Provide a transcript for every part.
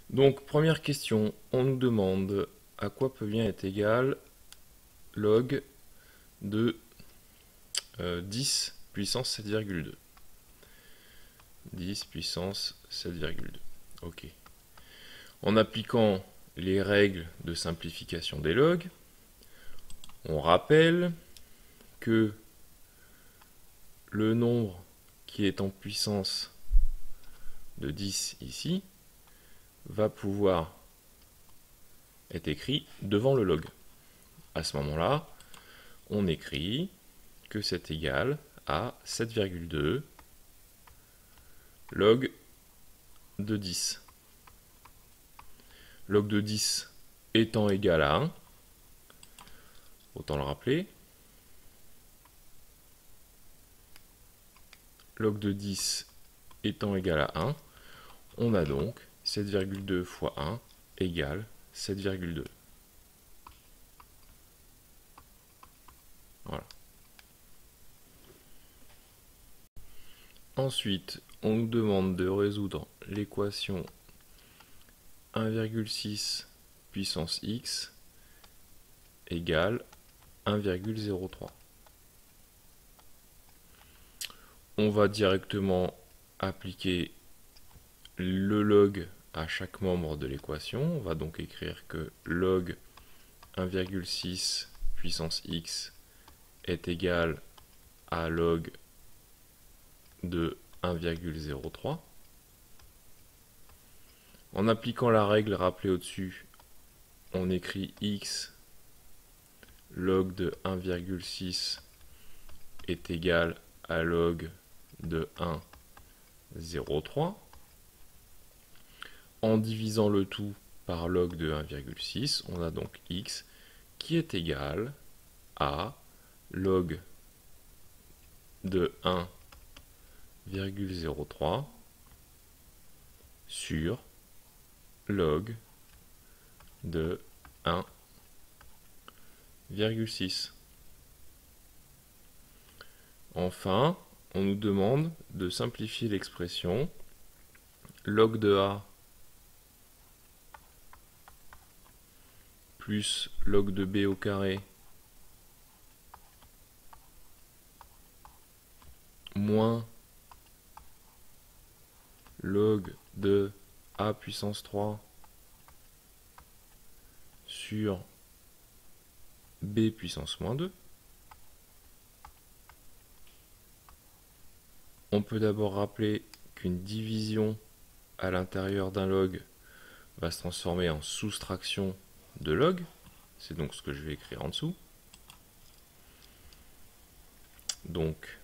Donc, première question, on nous demande à quoi peut bien être égal log de 10 puissance 7,2. 10 puissance 7,2. Ok. En appliquant les règles de simplification des logs, on rappelle que le nombre qui est en puissance de 10 ici va pouvoir être écrit devant le log. À ce moment-là, on écrit que c'est égal à 7,2 log de 10. Log de 10 étant égal à 1, autant le rappeler, log de 10 étant égal à 1, on a donc 7,2 fois 1 égale 7,2. Voilà. Ensuite, on nous demande de résoudre l'équation 1,6 puissance x égale 1,03. On va directement appliquer le log à chaque membre de l'équation. On va donc écrire que log 1,6 puissance x est égal à log de 1,03. En appliquant la règle rappelée au-dessus, on écrit x log de 1,6 est égal à log de 1,03. En divisant le tout par log de 1,6, on a donc x qui est égal à log de 1,03 sur log de 1,6. Enfin, on nous demande de simplifier l'expression log de a plus log de b au carré moins log de a puissance 3 sur b puissance moins 2. On peut d'abord rappeler qu'une division à l'intérieur d'un log va se transformer en soustraction de log. C'est donc ce que je vais écrire en dessous. Donc,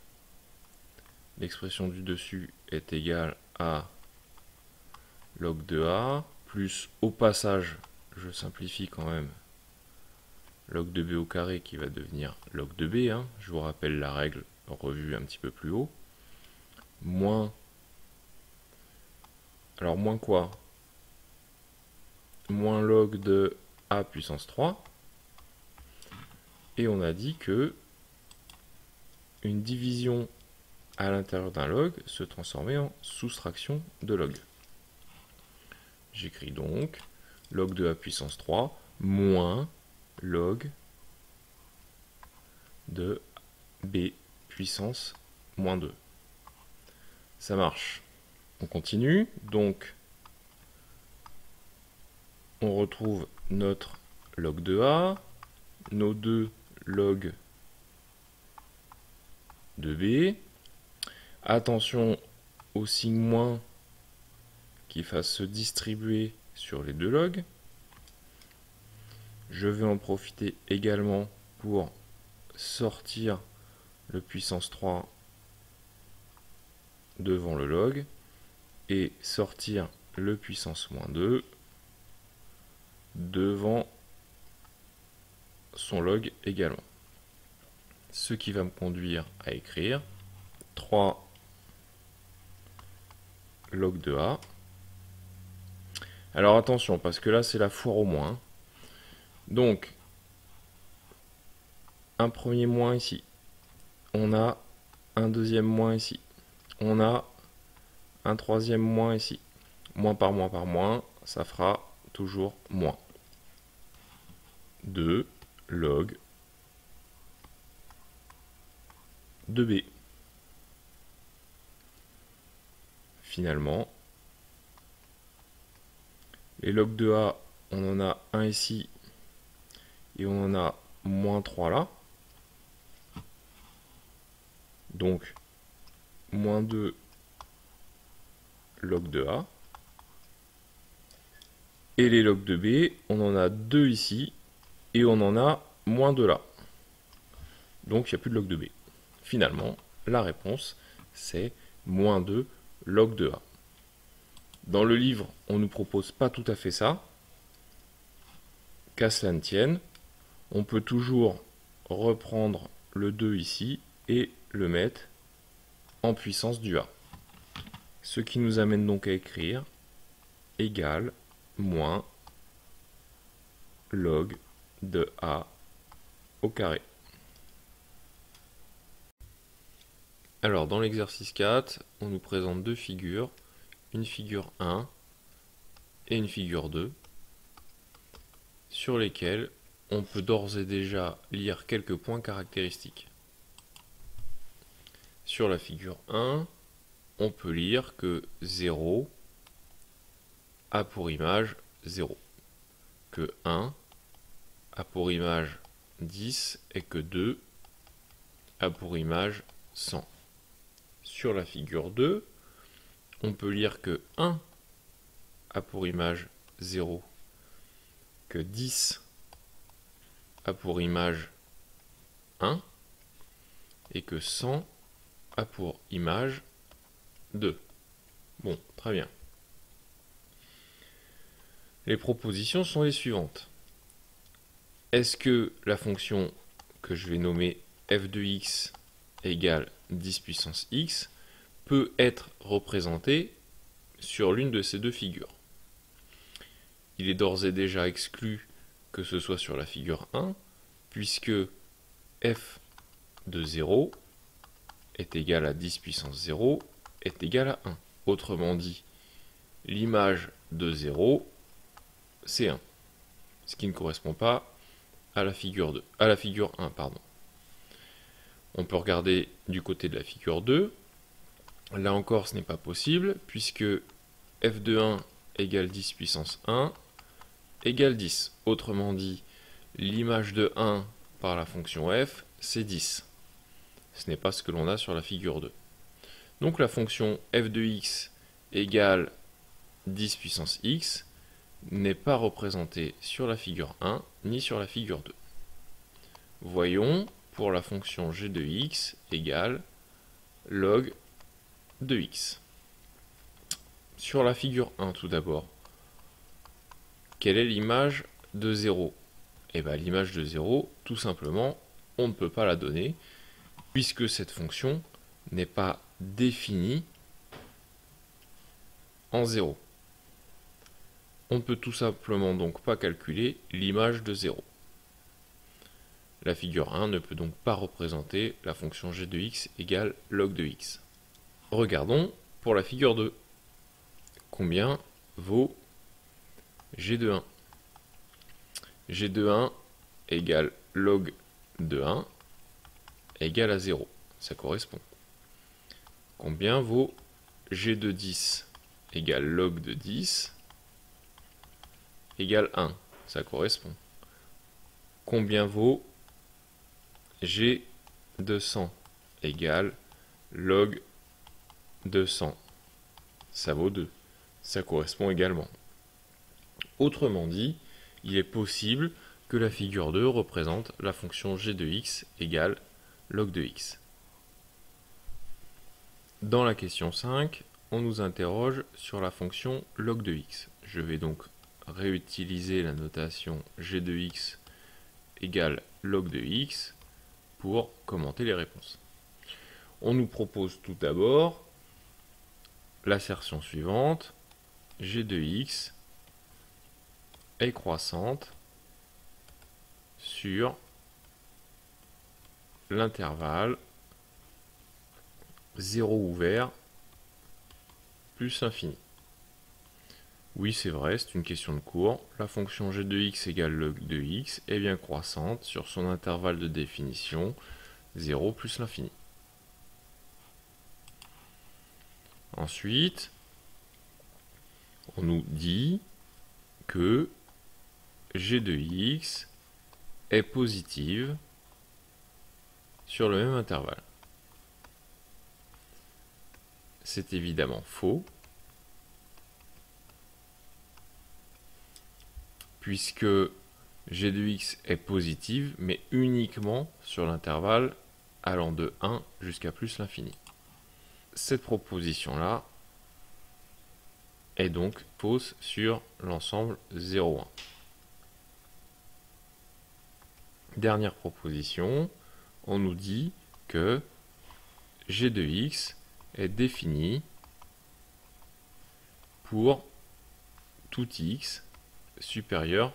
l'expression du dessus est égale à log de a, plus, au passage, je simplifie quand même, log de b au carré qui va devenir log de b. Je vous rappelle la règle revue un petit peu plus haut. Moins, alors moins quoi? Moins log de a puissance 3. Et on a dit que une division à l'intérieur d'un log se transformait en soustraction de log. J'écris donc log de a puissance 3 moins log de b puissance moins 2. Ça marche. On continue. Donc, on retrouve notre log de a, nos deux log de b. Attention au signe moins qui fasse se distribuer sur les deux logs. Je vais en profiter également pour sortir le puissance 3 devant le log et sortir le puissance moins 2 devant son log également. Ce qui va me conduire à écrire 3 log de a. Alors attention, parce que là c'est la foire au moins. Donc, un premier moins ici. On a un deuxième moins ici. On a un troisième moins ici. Moins par moins par moins, ça fera toujours moins 2 log de b. Finalement, les logs de a, on en a un ici et on en a moins 3 là. Donc, moins 2 log de a. Et les logs de b, on en a 2 ici et on en a moins 2 là. Donc, il n'y a plus de log de b. Finalement, la réponse, c'est moins 2 log de a. Dans le livre, on ne nous propose pas tout à fait ça. Qu'à cela ne tienne, on peut toujours reprendre le 2 ici et le mettre en puissance du a. Ce qui nous amène donc à écrire égal moins log de a au carré. Alors dans l'exercice 4, on nous présente deux figures, une figure 1 et une figure 2, sur lesquelles on peut d'ores et déjà lire quelques points caractéristiques. Sur la figure 1, on peut lire que 0 a pour image 0, que 1 a pour image 10 et que 2 a pour image 100. Sur la figure 2, on peut lire que 1 a pour image 0, que 10 a pour image 1 et que 100 a pour image 2. Bon, très bien. Les propositions sont les suivantes. Est-ce que la fonction que je vais nommer f de x égale 10 puissance x peut être représentée sur l'une de ces deux figures? Il est d'ores et déjà exclu que ce soit sur la figure 1, puisque f de 0 est égal à 10 puissance 0 est égal à 1. Autrement dit, l'image de 0, c'est 1, ce qui ne correspond pas à la figure 2, à la figure 1, pardon. On peut regarder du côté de la figure 2. Là encore, ce n'est pas possible, puisque f de 1 égale 10 puissance 1 égale 10. Autrement dit, l'image de 1 par la fonction f, c'est 10. Ce n'est pas ce que l'on a sur la figure 2. Donc la fonction f de x égale 10 puissance x n'est pas représentée sur la figure 1 ni sur la figure 2. Voyons pour la fonction g de x égale log de x. Sur la figure 1 tout d'abord, quelle est l'image de 0? Eh bien l'image de 0, tout simplement, on ne peut pas la donner, puisque cette fonction n'est pas définie en 0. On ne peut tout simplement donc pas calculer l'image de 0. La figure 1 ne peut donc pas représenter la fonction g de x égale log de x. Regardons pour la figure 2. Combien vaut g de 1? G de 1 égale log de 1 égale à 0. Ça correspond. Combien vaut g de 10 égale log de 10 égale 1? Ça correspond. Combien vaut g de 100 égale log de 100? Ça vaut 2. Ça correspond également. Autrement dit, il est possible que la figure 2 représente la fonction g de x égale log de x. Dans la question 5, on nous interroge sur la fonction log de x. Je vais donc réutiliser la notation g de x égale log de x pour commenter les réponses. On nous propose tout d'abord l'assertion suivante, g de x est croissante sur l'intervalle 0 ouvert plus infini. Oui, c'est vrai, c'est une question de cours. La fonction g de x égale log de x est bien croissante sur son intervalle de définition 0 plus l'infini. Ensuite, on nous dit que g de x est positive sur le même intervalle. C'est évidemment faux, puisque g de x est positive, mais uniquement sur l'intervalle allant de 1 jusqu'à plus l'infini. Cette proposition-là est donc fausse sur l'ensemble 0,1. Dernière proposition, on nous dit que g de x est défini pour tout x supérieur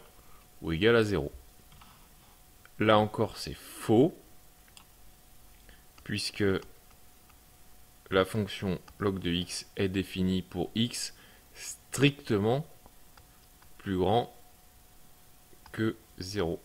ou égal à 0. Là encore, c'est faux, puisque la fonction log de x est définie pour x strictement plus grand que 0.